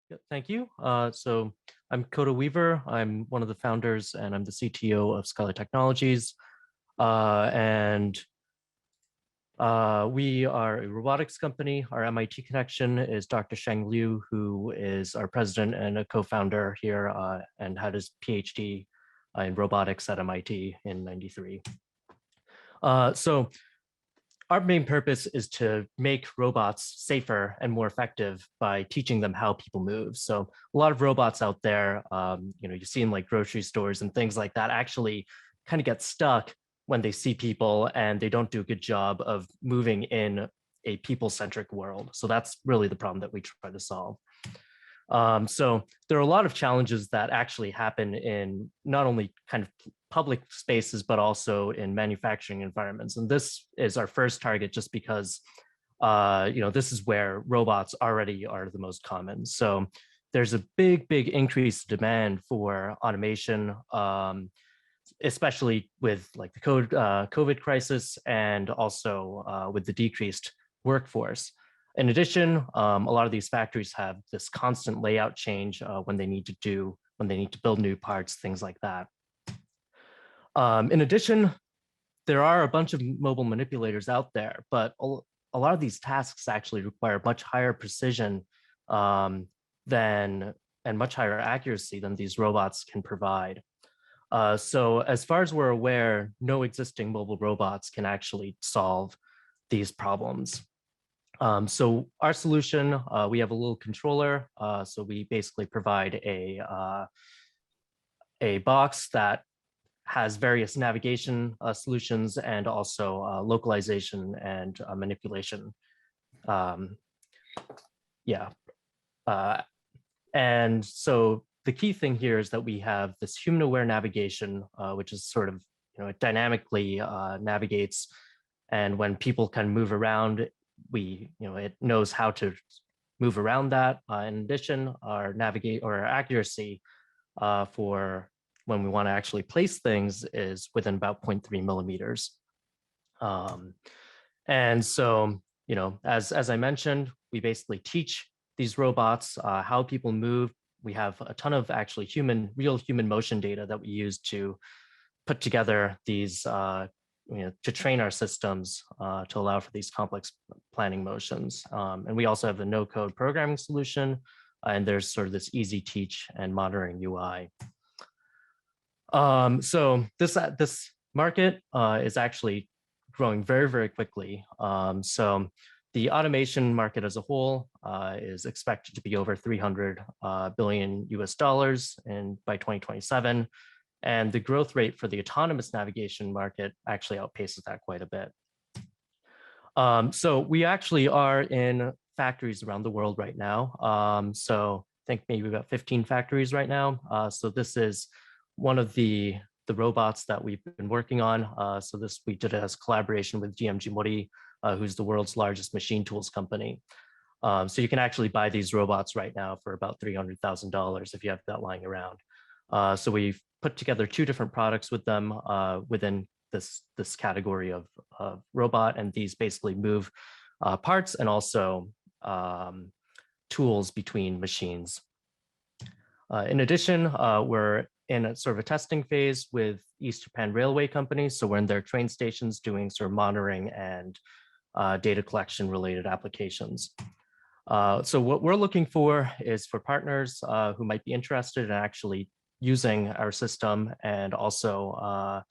Yeah, thank you. So I'm Kota Weaver. I'm one of the founders and I'm the CTO of Skylla Technologies. And We are a robotics company. Our MIT connection is Dr. Sheng Liu, who is our president and a co-founder here and had his PhD in robotics at MIT in '93. So our main purpose is to make robots safer and more effective by teaching them how people move. So a lot of robots out there, you see in like grocery stores and things like that, actually kind of get stuck when they see people and they don't do a good job of moving in a people-centric world. So that's really the problem that we try to solve. So there are a lot of challenges that actually happen in not only kind of public spaces, but also in manufacturing environments. And this is our first target just because, this is where robots already are the most common. So there's a big increased demand for automation, especially with like the COVID crisis and also with the decreased workforce. In addition, a lot of these factories have this constant layout change when they need to build new parts, things like that. In addition, there are a bunch of mobile manipulators out there, but a lot of these tasks actually require much higher precision than and much higher accuracy than these robots can provide. So as far as we're aware, no existing mobile robots can actually solve these problems. So our solution, we have a little controller. So we basically provide a box that has various navigation solutions and also localization and manipulation. Yeah. And so the key thing here is that we have this human-aware navigation, which is sort of, it dynamically navigates. And when people kind of move around, it knows how to move around that. In addition, our accuracy for when we want to actually place things is within about 0.3 millimeters. And so, as I mentioned, we basically teach these robots how people move. We have a ton of actually real human motion data that we use to put together these to train our systems to allow for these complex planning motions. And we also have a no-code programming solution, and there's sort of this easy teach and monitoring UI. So this market is actually growing very quickly. So the automation market as a whole is expected to be over 300 billion US dollars by 2027. And the growth rate for the autonomous navigation market actually outpaces that quite a bit. So we actually are in factories around the world right now. So I think maybe we've got 15 factories right now. So this is one of the robots that we've been working on. So we did it as collaboration with GMG Mori, who's the world's largest machine tools company. So you can actually buy these robots right now for about $300,000 if you have that lying around. So we've put together two different products with them within this category of robot, and these basically move parts and also tools between machines. In addition, we're in a sort of a testing phase with East Japan Railway Company. So we're in their train stations doing sort of monitoring and data collection related applications. So what we're looking for is for partners who might be interested in actually using our system, and also,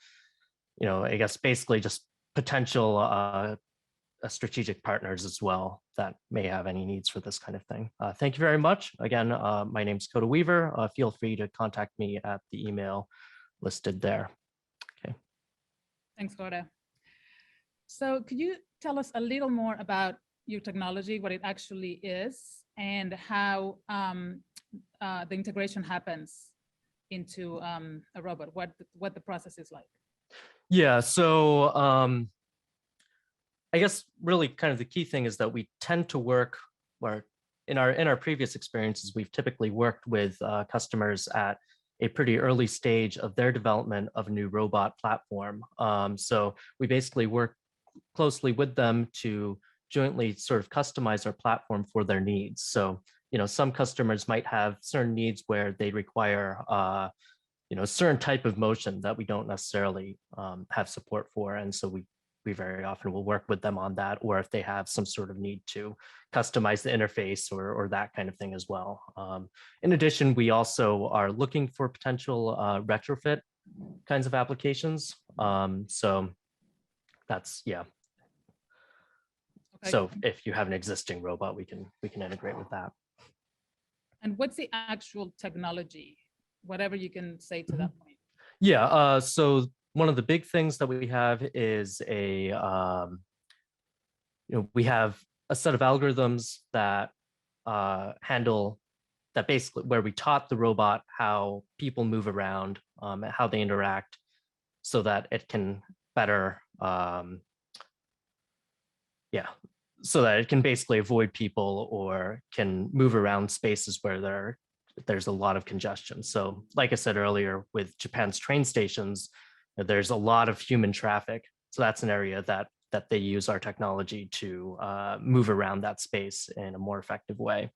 I guess basically just potential strategic partners as well that may have any needs for this kind of thing. Thank you very much. Again, my name's Kota Weaver. Feel free to contact me at the email listed there. Okay. Thanks, Kota. So could you tell us a little more about your technology, what it actually is, and how the integration happens into a robot, what the process is like? Yeah, so I guess really kind of the key thing is that we tend to work, or in our previous experiences, we've typically worked with customers at a pretty early stage of their development of a new robot platform. So we basically work closely with them to jointly sort of customize our platform for their needs. So some customers might have certain needs where they require a certain type of motion that we don't necessarily have support for. And so we very often will work with them on that, or if they have some sort of need to customize the interface or that kind of thing as well. In addition, we also are looking for potential retrofit kinds of applications. So that's, yeah. Okay. So if you have an existing robot, we can integrate with that. And what's the actual technology? Whatever you can say to that point. Yeah, so one of the big things that we have is we have a set of algorithms that handle that, basically where we taught the robot how people move around, how they interact, so that it can better, so that it can basically avoid people or can move around spaces where there's a lot of congestion. So like I said earlier, with Japan's train stations, there's a lot of human traffic. So that's an area that they use our technology to move around that space in a more effective way.